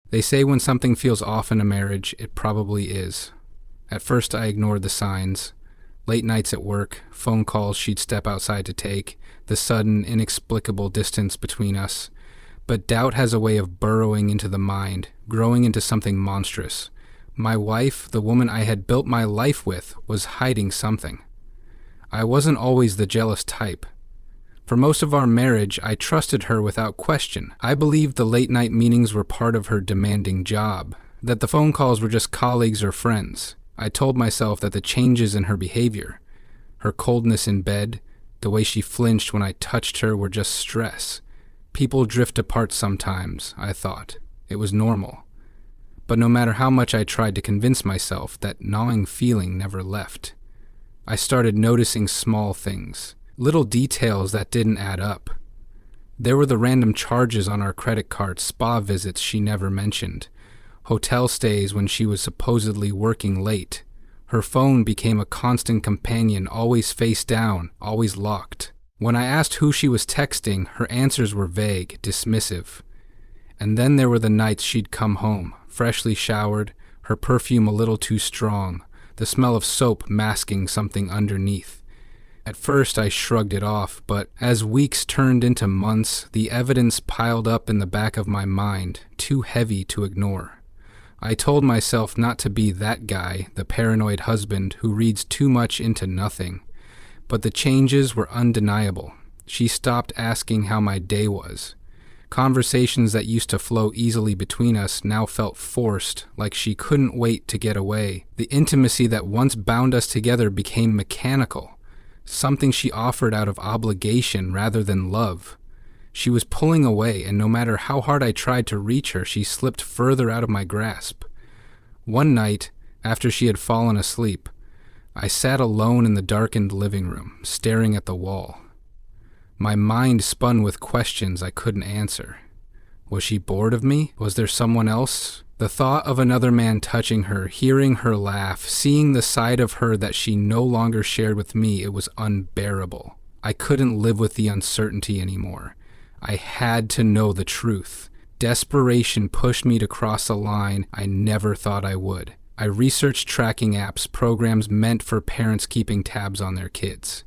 They say when something feels off in a marriage, it probably is. At first I ignored the signs. Late nights at work, phone calls she'd step outside to take, the sudden, inexplicable distance between us. But doubt has a way of burrowing into the mind, growing into something monstrous. My wife, the woman I had built my life with, was hiding something. I wasn't always the jealous type. For most of our marriage, I trusted her without question. I believed the late-night meetings were part of her demanding job, that the phone calls were just colleagues or friends. I told myself that the changes in her behavior, her coldness in bed, the way she flinched when I touched her were just stress. People drift apart sometimes, I thought. It was normal. But no matter how much I tried to convince myself, that gnawing feeling never left. I started noticing small things. Little details that didn't add up. There were the random charges on our credit card, spa visits she never mentioned, hotel stays when she was supposedly working late. Her phone became a constant companion, always face down, always locked. When I asked who she was texting, her answers were vague, dismissive. And then there were the nights she'd come home, freshly showered, her perfume a little too strong, the smell of soap masking something underneath. At first I shrugged it off, but as weeks turned into months, the evidence piled up in the back of my mind, too heavy to ignore. I told myself not to be that guy, the paranoid husband who reads too much into nothing. But the changes were undeniable. She stopped asking how my day was. Conversations that used to flow easily between us now felt forced, like she couldn't wait to get away. The intimacy that once bound us together became mechanical. Something she offered out of obligation rather than love. She was pulling away, and no matter how hard I tried to reach her, she slipped further out of my grasp. One night, after she had fallen asleep, I sat alone in the darkened living room, staring at the wall. My mind spun with questions I couldn't answer. Was she bored of me? Was there someone else? The thought of another man touching her, hearing her laugh, seeing the side of her that she no longer shared with me, it was unbearable. I couldn't live with the uncertainty anymore. I had to know the truth. Desperation pushed me to cross a line I never thought I would. I researched tracking apps, programs meant for parents keeping tabs on their kids.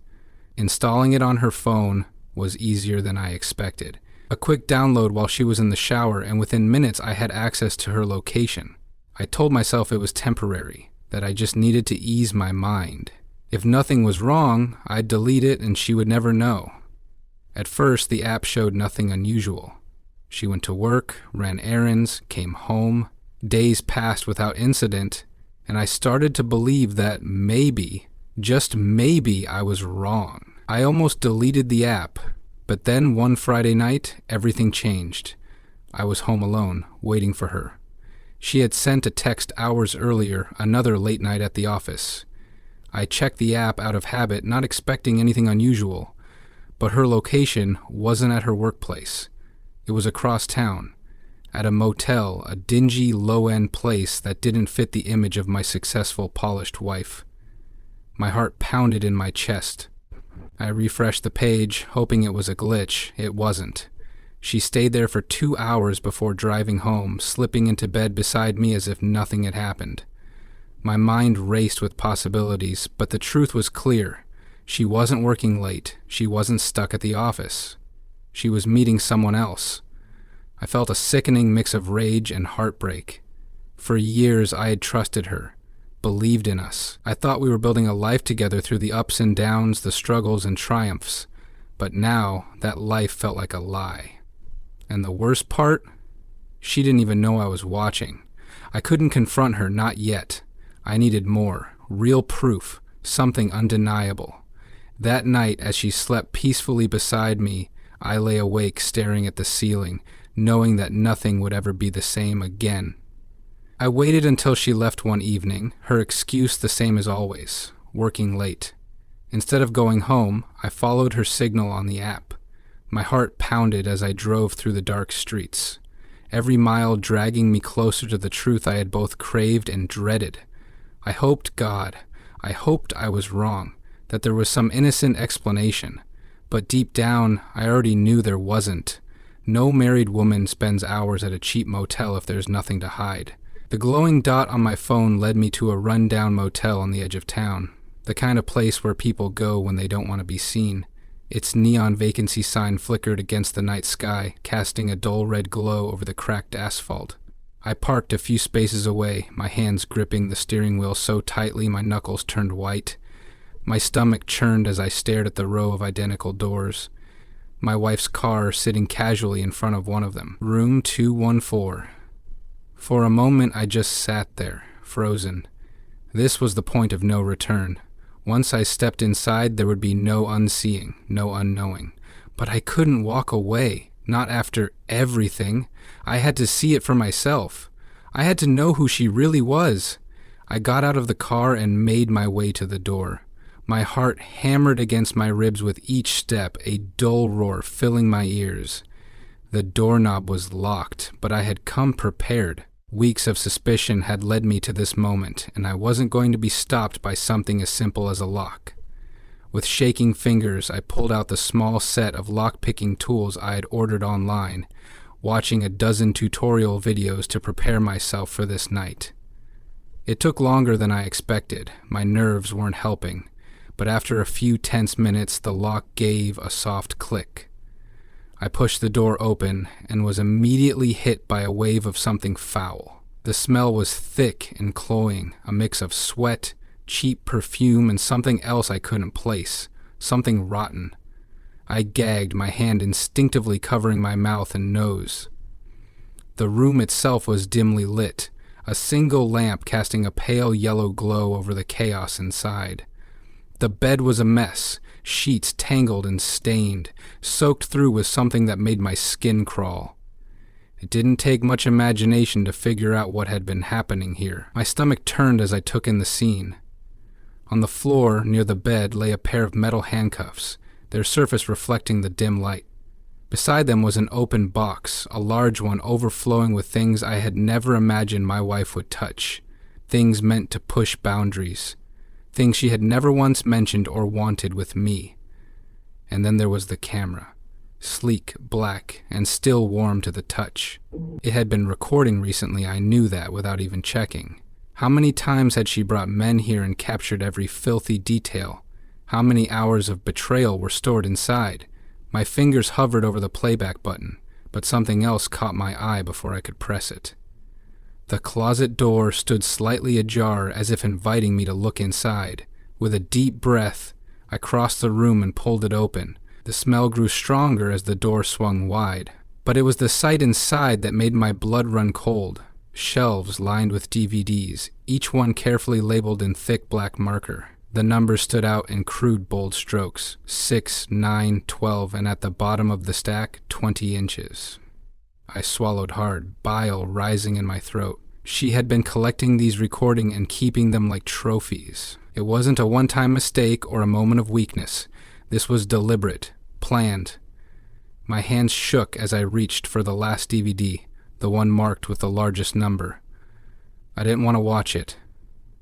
Installing it on her phone was easier than I expected. A quick download while she was in the shower, and within minutes I had access to her location. I told myself it was temporary, that I just needed to ease my mind. If nothing was wrong, I'd delete it and she would never know. At first, the app showed nothing unusual. She went to work, ran errands, came home. Days passed without incident, and I started to believe that maybe, just maybe, I was wrong. I almost deleted the app. But then one Friday night, everything changed. I was home alone, waiting for her. She had sent a text hours earlier, another late night at the office. I checked the app out of habit, not expecting anything unusual. But her location wasn't at her workplace. It was across town, at a motel, a dingy, low-end place that didn't fit the image of my successful, polished wife. My heart pounded in my chest. I refreshed the page, hoping it was a glitch. It wasn't. She stayed there for 2 hours before driving home, slipping into bed beside me as if nothing had happened. My mind raced with possibilities, but the truth was clear. She wasn't working late. She wasn't stuck at the office. She was meeting someone else. I felt a sickening mix of rage and heartbreak. For years I had trusted her, believed in us. I thought we were building a life together through the ups and downs, the struggles and triumphs. But now, that life felt like a lie. And the worst part? She didn't even know I was watching. I couldn't confront her, not yet. I needed more, real proof, something undeniable. That night, as she slept peacefully beside me, I lay awake staring at the ceiling, knowing that nothing would ever be the same again. I waited until she left one evening, her excuse the same as always, working late. Instead of going home, I followed her signal on the app. My heart pounded as I drove through the dark streets, every mile dragging me closer to the truth I had both craved and dreaded. I hoped I was wrong, that there was some innocent explanation, but deep down, I already knew there wasn't. No married woman spends hours at a cheap motel if there's nothing to hide. The glowing dot on my phone led me to a run-down motel on the edge of town, the kind of place where people go when they don't want to be seen. Its neon vacancy sign flickered against the night sky, casting a dull red glow over the cracked asphalt. I parked a few spaces away, my hands gripping the steering wheel so tightly my knuckles turned white. My stomach churned as I stared at the row of identical doors. My wife's car sitting casually in front of one of them. Room 214. For a moment I just sat there, frozen. This was the point of no return. Once I stepped inside, there would be no unseeing, no unknowing. But I couldn't walk away, not after everything. I had to see it for myself. I had to know who she really was. I got out of the car and made my way to the door. My heart hammered against my ribs with each step, a dull roar filling my ears. The doorknob was locked, but I had come prepared. Weeks of suspicion had led me to this moment, and I wasn't going to be stopped by something as simple as a lock. With shaking fingers, I pulled out the small set of lock-picking tools I had ordered online, watching a dozen tutorial videos to prepare myself for this night. It took longer than I expected. My nerves weren't helping, but after a few tense minutes, the lock gave a soft click. I pushed the door open and was immediately hit by a wave of something foul. The smell was thick and cloying, a mix of sweat, cheap perfume, and something else I couldn't place, something rotten. I gagged, my hand instinctively covering my mouth and nose. The room itself was dimly lit, a single lamp casting a pale yellow glow over the chaos inside. The bed was a mess, sheets tangled and stained, soaked through with something that made my skin crawl. It didn't take much imagination to figure out what had been happening here. My stomach turned as I took in the scene. On the floor near the bed lay a pair of metal handcuffs, their surface reflecting the dim light. Beside them was an open box, a large one overflowing with things I had never imagined my wife would touch, things meant to push boundaries. Things she had never once mentioned or wanted with me. And then there was the camera, sleek, black, and still warm to the touch. It had been recording recently, I knew that without even checking. How many times had she brought men here and captured every filthy detail? How many hours of betrayal were stored inside? My fingers hovered over the playback button, but something else caught my eye before I could press it. The closet door stood slightly ajar as if inviting me to look inside. With a deep breath, I crossed the room and pulled it open. The smell grew stronger as the door swung wide. But it was the sight inside that made my blood run cold. Shelves lined with DVDs, each one carefully labeled in thick black marker. The numbers stood out in crude bold strokes, 6, 9, 12, and at the bottom of the stack, 20 inches. I swallowed hard, bile rising in my throat. She had been collecting these recordings and keeping them like trophies. It wasn't a one-time mistake or a moment of weakness. This was deliberate, planned. My hands shook as I reached for the last DVD, the one marked with the largest number. I didn't want to watch it.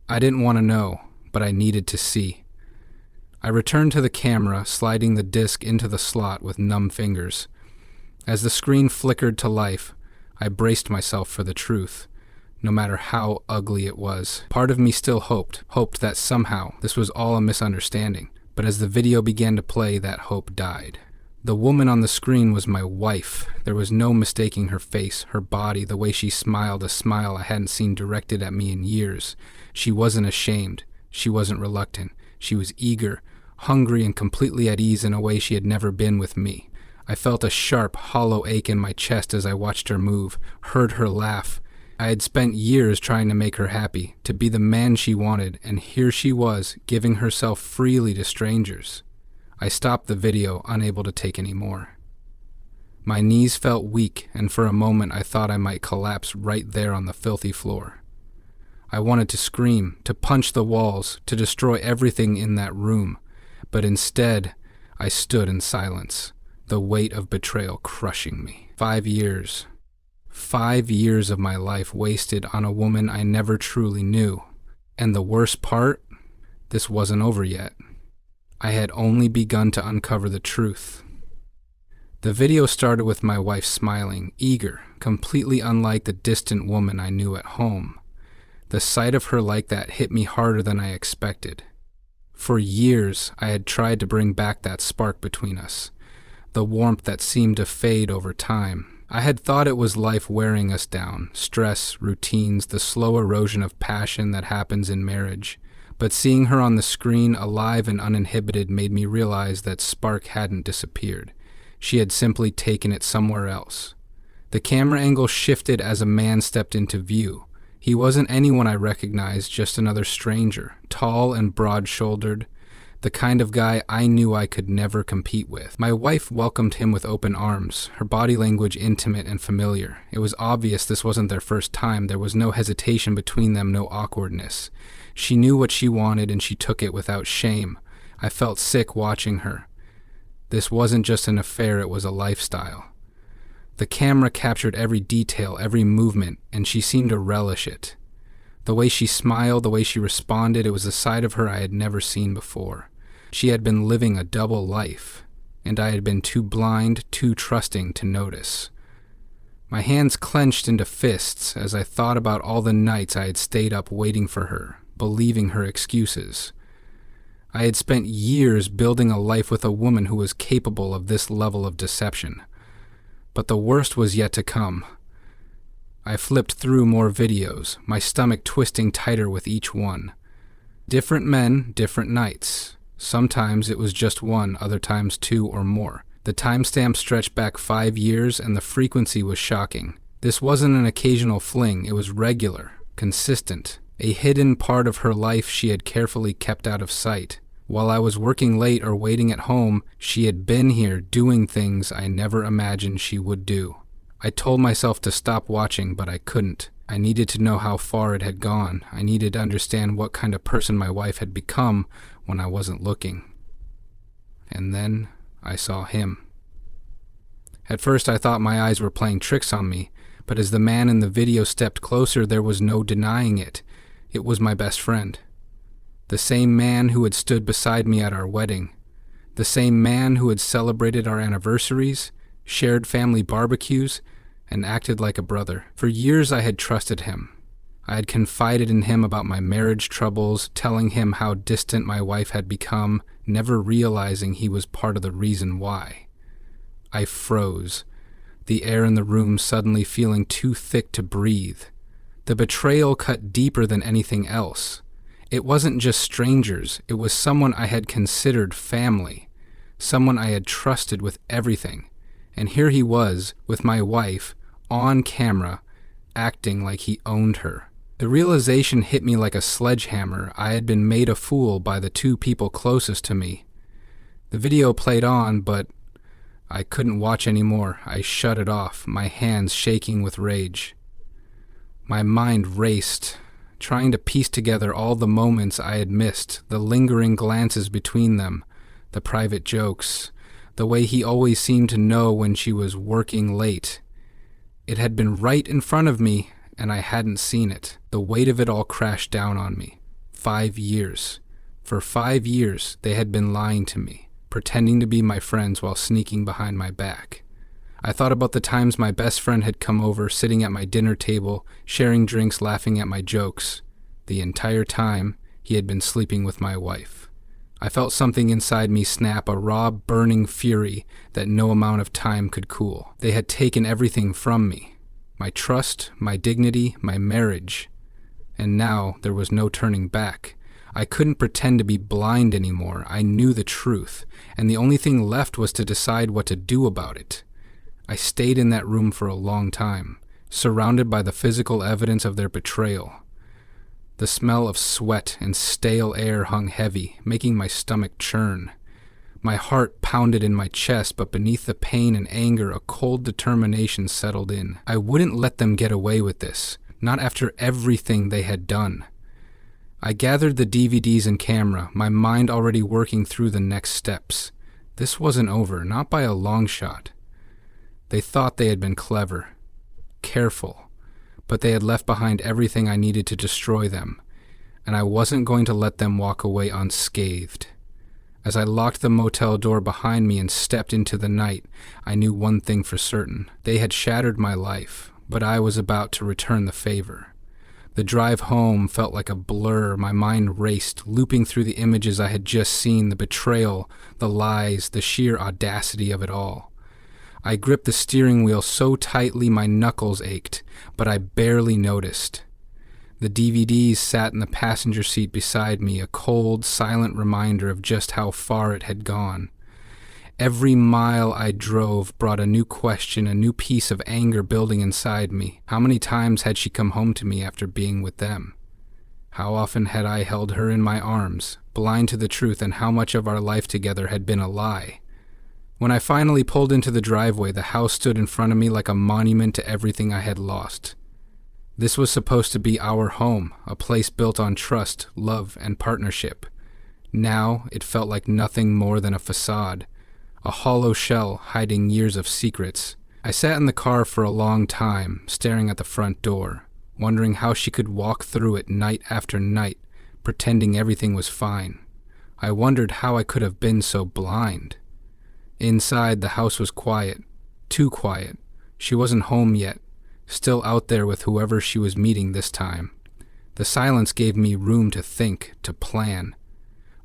I didn't want to know, but I needed to see. I returned to the camera, sliding the disc into the slot with numb fingers. As the screen flickered to life, I braced myself for the truth, no matter how ugly it was. Part of me still hoped that somehow this was all a misunderstanding, but as the video began to play, that hope died. The woman on the screen was my wife. There was no mistaking her face, her body, the way she smiled, a smile I hadn't seen directed at me in years. She wasn't ashamed. She wasn't reluctant. She was eager, hungry, and completely at ease in a way she had never been with me. I felt a sharp, hollow ache in my chest as I watched her move, heard her laugh. I had spent years trying to make her happy, to be the man she wanted, and here she was, giving herself freely to strangers. I stopped the video, unable to take any more. My knees felt weak, and for a moment I thought I might collapse right there on the filthy floor. I wanted to scream, to punch the walls, to destroy everything in that room, but instead I stood in silence, the weight of betrayal crushing me. 5 years. 5 years of my life wasted on a woman I never truly knew. And the worst part, this wasn't over yet. I had only begun to uncover the truth. The video started with my wife smiling, eager, completely unlike the distant woman I knew at home. The sight of her like that hit me harder than I expected. For years, I had tried to bring back that spark between us, the warmth that seemed to fade over time. I had thought it was life wearing us down, stress, routines, the slow erosion of passion that happens in marriage. But seeing her on the screen, alive and uninhibited, made me realize that spark hadn't disappeared. She had simply taken it somewhere else. The camera angle shifted as a man stepped into view. He wasn't anyone I recognized, just another stranger, tall and broad-shouldered, the kind of guy I knew I could never compete with. My wife welcomed him with open arms, her body language intimate and familiar. It was obvious this wasn't their first time. There was no hesitation between them, no awkwardness. She knew what she wanted and she took it without shame. I felt sick watching her. This wasn't just an affair, it was a lifestyle. The camera captured every detail, every movement, and she seemed to relish it. The way she smiled, the way she responded, it was a side of her I had never seen before. She had been living a double life, and I had been too blind, too trusting to notice. My hands clenched into fists as I thought about all the nights I had stayed up waiting for her, believing her excuses. I had spent years building a life with a woman who was capable of this level of deception. But the worst was yet to come. I flipped through more videos, my stomach twisting tighter with each one. Different men, different nights. Sometimes it was just one, other times two or more. The timestamp stretched back 5 years, and the frequency was shocking. This wasn't an occasional fling, it was regular, consistent, a hidden part of her life she had carefully kept out of sight. While I was working late or waiting at home, she had been here doing things I never imagined she would do. I told myself to stop watching, but I couldn't. I needed to know how far it had gone. I needed to understand what kind of person my wife had become when I wasn't looking. And then I saw him. At first I thought my eyes were playing tricks on me, but as the man in the video stepped closer, there was no denying it. It was my best friend. The same man who had stood beside me at our wedding. The same man who had celebrated our anniversaries, shared family barbecues, and acted like a brother. For years I had trusted him. I had confided in him about my marriage troubles, telling him how distant my wife had become, never realizing he was part of the reason why. I froze, the air in the room suddenly feeling too thick to breathe. The betrayal cut deeper than anything else. It wasn't just strangers, it was someone I had considered family, someone I had trusted with everything. And here he was, with my wife, on camera, acting like he owned her. The realization hit me like a sledgehammer. I had been made a fool by the two people closest to me. The video played on, but I couldn't watch anymore. I shut it off, my hands shaking with rage. My mind raced, trying to piece together all the moments I had missed, the lingering glances between them, the private jokes, the way he always seemed to know when she was working late. It had been right in front of me, and I hadn't seen it. The weight of it all crashed down on me. 5 years. For 5 years, they had been lying to me, pretending to be my friends while sneaking behind my back. I thought about the times my best friend had come over, sitting at my dinner table, sharing drinks, laughing at my jokes. The entire time, he had been sleeping with my wife. I felt something inside me snap, a raw, burning fury that no amount of time could cool. They had taken everything from me. My trust, my dignity, my marriage. And now there was no turning back. I couldn't pretend to be blind anymore. I knew the truth, and the only thing left was to decide what to do about it. I stayed in that room for a long time, surrounded by the physical evidence of their betrayal. The smell of sweat and stale air hung heavy, making my stomach churn. My heart pounded in my chest, but beneath the pain and anger, a cold determination settled in. I wouldn't let them get away with this, not after everything they had done. I gathered the DVDs and camera, my mind already working through the next steps. This wasn't over, not by a long shot. They thought they had been clever, careful, but they had left behind everything I needed to destroy them, and I wasn't going to let them walk away unscathed. As I locked the motel door behind me and stepped into the night, I knew one thing for certain. They had shattered my life, but I was about to return the favor. The drive home felt like a blur. My mind raced, looping through the images I had just seen, the betrayal, the lies, the sheer audacity of it all. I gripped the steering wheel so tightly my knuckles ached, but I barely noticed. The DVDs sat in the passenger seat beside me, a cold, silent reminder of just how far it had gone. Every mile I drove brought a new question, a new piece of anger building inside me. How many times had she come home to me after being with them? How often had I held her in my arms, blind to the truth and how much of our life together had been a lie? When I finally pulled into the driveway, the house stood in front of me like a monument to everything I had lost. This was supposed to be our home, a place built on trust, love, and partnership. Now it felt like nothing more than a facade, a hollow shell hiding years of secrets. I sat in the car for a long time, staring at the front door, wondering how she could walk through it night after night, pretending everything was fine. I wondered how I could have been so blind. Inside, the house was quiet, too quiet. She wasn't home yet, still out there with whoever she was meeting this time. The silence gave me room to think, to plan.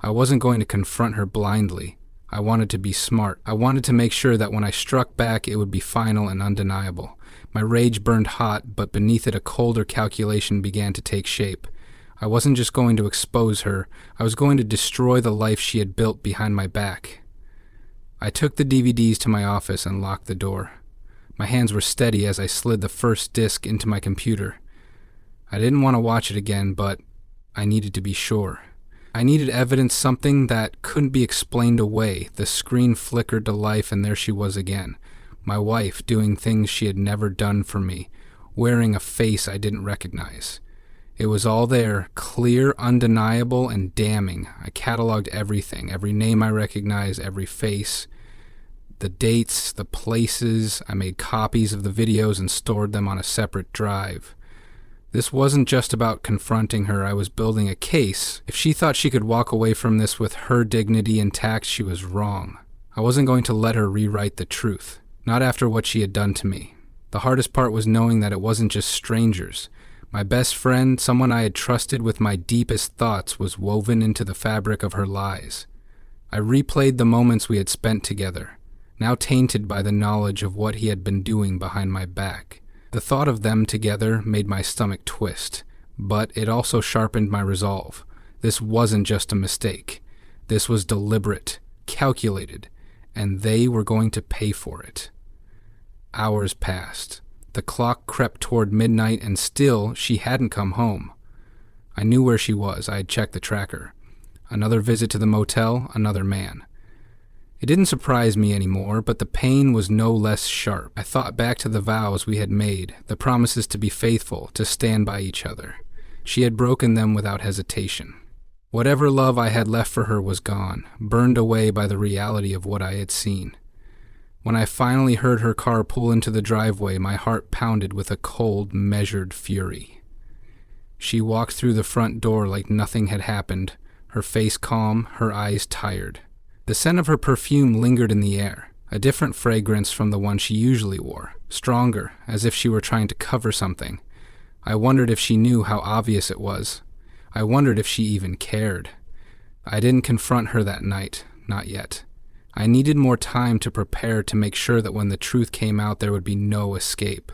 I wasn't going to confront her blindly. I wanted to be smart. I wanted to make sure that when I struck back, it would be final and undeniable. My rage burned hot, but beneath it a colder calculation began to take shape. I wasn't just going to expose her. I was going to destroy the life she had built behind my back. I took the DVDs to my office and locked the door. My hands were steady as I slid the first disc into my computer. I didn't want to watch it again, but I needed to be sure. I needed evidence, something that couldn't be explained away. The screen flickered to life and there she was again. My wife doing things she had never done for me, wearing a face I didn't recognize. It was all there, clear, undeniable, and damning. I cataloged everything, every name I recognized, every face, the dates, the places. I made copies of the videos and stored them on a separate drive. This wasn't just about confronting her. I was building a case. If she thought she could walk away from this with her dignity intact, she was wrong. I wasn't going to let her rewrite the truth, not after what she had done to me. The hardest part was knowing that it wasn't just strangers. My best friend, someone I had trusted with my deepest thoughts, was woven into the fabric of her lies. I replayed the moments we had spent together, now tainted by the knowledge of what he had been doing behind my back. The thought of them together made my stomach twist, but it also sharpened my resolve. This wasn't just a mistake. This was deliberate, calculated, and they were going to pay for it. Hours passed. The clock crept toward midnight, and still she hadn't come home. I knew where she was. I had checked the tracker. Another visit to the motel, another man. It didn't surprise me anymore, but the pain was no less sharp. I thought back to the vows we had made, the promises to be faithful, to stand by each other. She had broken them without hesitation. Whatever love I had left for her was gone, burned away by the reality of what I had seen. When I finally heard her car pull into the driveway, my heart pounded with a cold, measured fury. She walked through the front door like nothing had happened, her face calm, her eyes tired. The scent of her perfume lingered in the air, a different fragrance from the one she usually wore, stronger, as if she were trying to cover something. I wondered if she knew how obvious it was. I wondered if she even cared. I didn't confront her that night, not yet. I needed more time to prepare, to make sure that when the truth came out there would be no escape.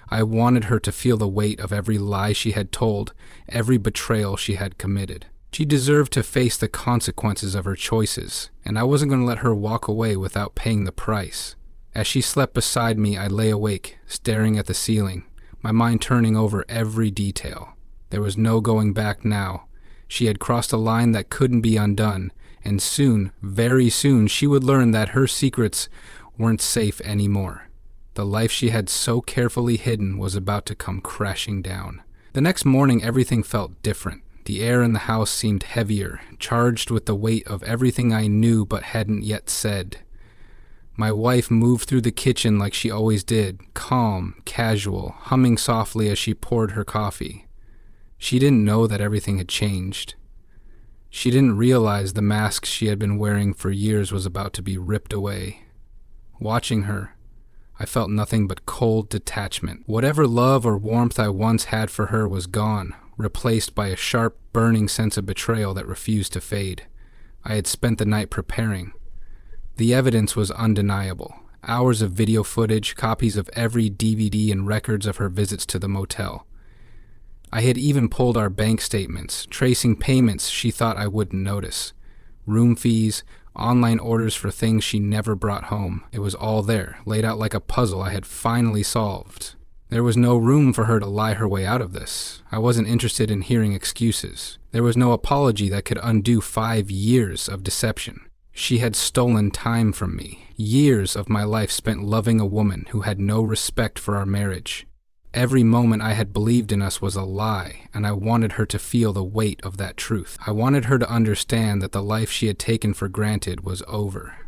I wanted her to feel the weight of every lie she had told, every betrayal she had committed. She deserved to face the consequences of her choices, and I wasn't going to let her walk away without paying the price. As she slept beside me, I lay awake, staring at the ceiling, my mind turning over every detail. There was no going back now. She had crossed a line that couldn't be undone, and soon, very soon, she would learn that her secrets weren't safe anymore. The life she had so carefully hidden was about to come crashing down. The next morning, everything felt different. The air in the house seemed heavier, charged with the weight of everything I knew but hadn't yet said. My wife moved through the kitchen like she always did, calm, casual, humming softly as she poured her coffee. She didn't know that everything had changed. She didn't realize the mask she had been wearing for years was about to be ripped away. Watching her, I felt nothing but cold detachment. Whatever love or warmth I once had for her was gone, replaced by a sharp, burning sense of betrayal that refused to fade. I had spent the night preparing. The evidence was undeniable. Hours of video footage, copies of every DVD, and records of her visits to the motel. I had even pulled our bank statements, tracing payments she thought I wouldn't notice. Room fees, online orders for things she never brought home. It was all there, laid out like a puzzle I had finally solved. There was no room for her to lie her way out of this. I wasn't interested in hearing excuses. There was no apology that could undo 5 years of deception. She had stolen time from me, years of my life spent loving a woman who had no respect for our marriage. Every moment I had believed in us was a lie, and I wanted her to feel the weight of that truth. I wanted her to understand that the life she had taken for granted was over.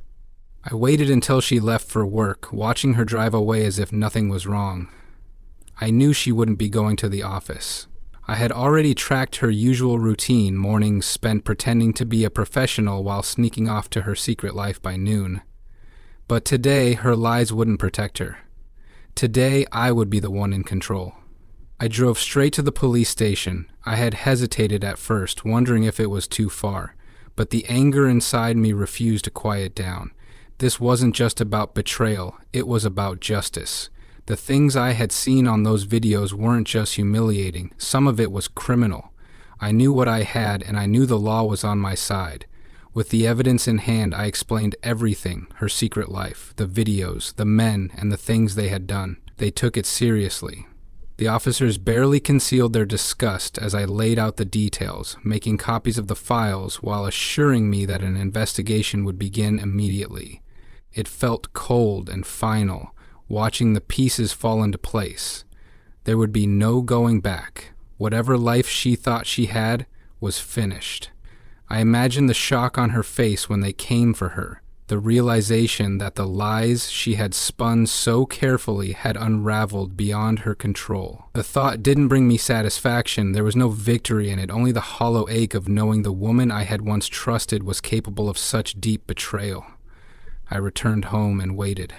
I waited until she left for work, watching her drive away as if nothing was wrong. I knew she wouldn't be going to the office. I had already tracked her usual routine, mornings spent pretending to be a professional while sneaking off to her secret life by noon. But today, her lies wouldn't protect her. Today, I would be the one in control. I drove straight to the police station. I had hesitated at first, wondering if it was too far, but the anger inside me refused to quiet down. This wasn't just about betrayal, it was about justice. The things I had seen on those videos weren't just humiliating, some of it was criminal. I knew what I had, and I knew the law was on my side. With the evidence in hand, I explained everything, her secret life, the videos, the men, and the things they had done. They took it seriously. The officers barely concealed their disgust as I laid out the details, making copies of the files while assuring me that an investigation would begin immediately. It felt cold and final, watching the pieces fall into place. There would be no going back. Whatever life she thought she had was finished. I imagined the shock on her face when they came for her, the realization that the lies she had spun so carefully had unraveled beyond her control. The thought didn't bring me satisfaction. There was no victory in it, only the hollow ache of knowing the woman I had once trusted was capable of such deep betrayal. I returned home and waited.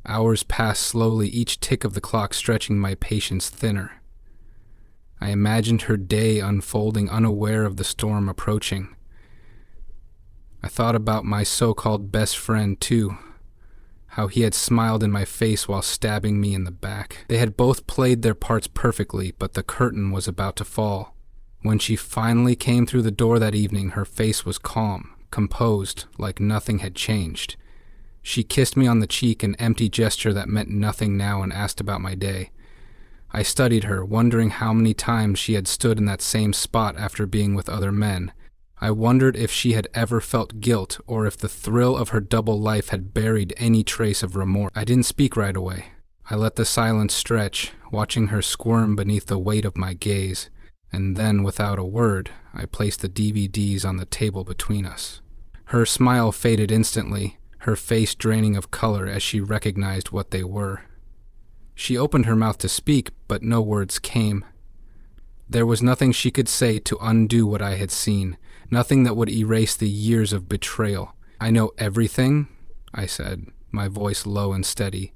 Hours passed slowly, each tick of the clock stretching my patience thinner. I imagined her day unfolding, unaware of the storm approaching. I thought about my so-called best friend, too, how he had smiled in my face while stabbing me in the back. They had both played their parts perfectly, but the curtain was about to fall. When she finally came through the door that evening, her face was calm, composed, like nothing had changed. She kissed me on the cheek, an empty gesture that meant nothing now, and asked about my day. I studied her, wondering how many times she had stood in that same spot after being with other men. I wondered if she had ever felt guilt, or if the thrill of her double life had buried any trace of remorse. I didn't speak right away. I let the silence stretch, watching her squirm beneath the weight of my gaze, and then, without a word, I placed the DVDs on the table between us. Her smile faded instantly, her face draining of color as she recognized what they were. She opened her mouth to speak, but no words came. There was nothing she could say to undo what I had seen, nothing that would erase the years of betrayal. "I know everything," I said, my voice low and steady.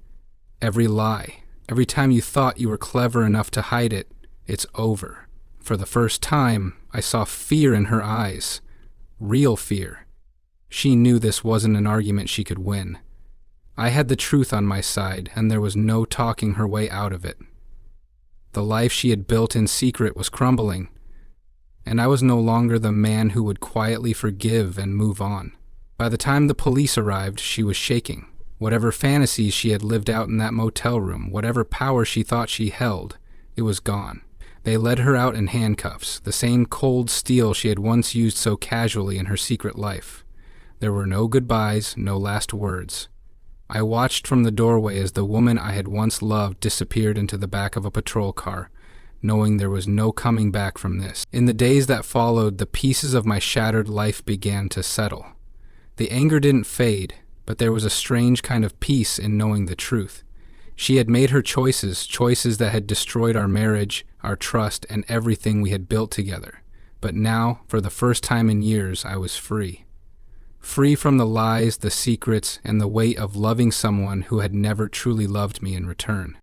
"Every lie. Every time you thought you were clever enough to hide it, it's over." For the first time, I saw fear in her eyes. Real fear. She knew this wasn't an argument she could win. I had the truth on my side, and there was no talking her way out of it. The life she had built in secret was crumbling, and I was no longer the man who would quietly forgive and move on. By the time the police arrived, she was shaking. Whatever fantasies she had lived out in that motel room, whatever power she thought she held, it was gone. They led her out in handcuffs, the same cold steel she had once used so casually in her secret life. There were no goodbyes, no last words. I watched from the doorway as the woman I had once loved disappeared into the back of a patrol car, knowing there was no coming back from this. In the days that followed, the pieces of my shattered life began to settle. The anger didn't fade, but there was a strange kind of peace in knowing the truth. She had made her choices that had destroyed our marriage, our trust, and everything we had built together. but now, for the first time in years, I was free. Free from the lies, the secrets, and the weight of loving someone who had never truly loved me in return.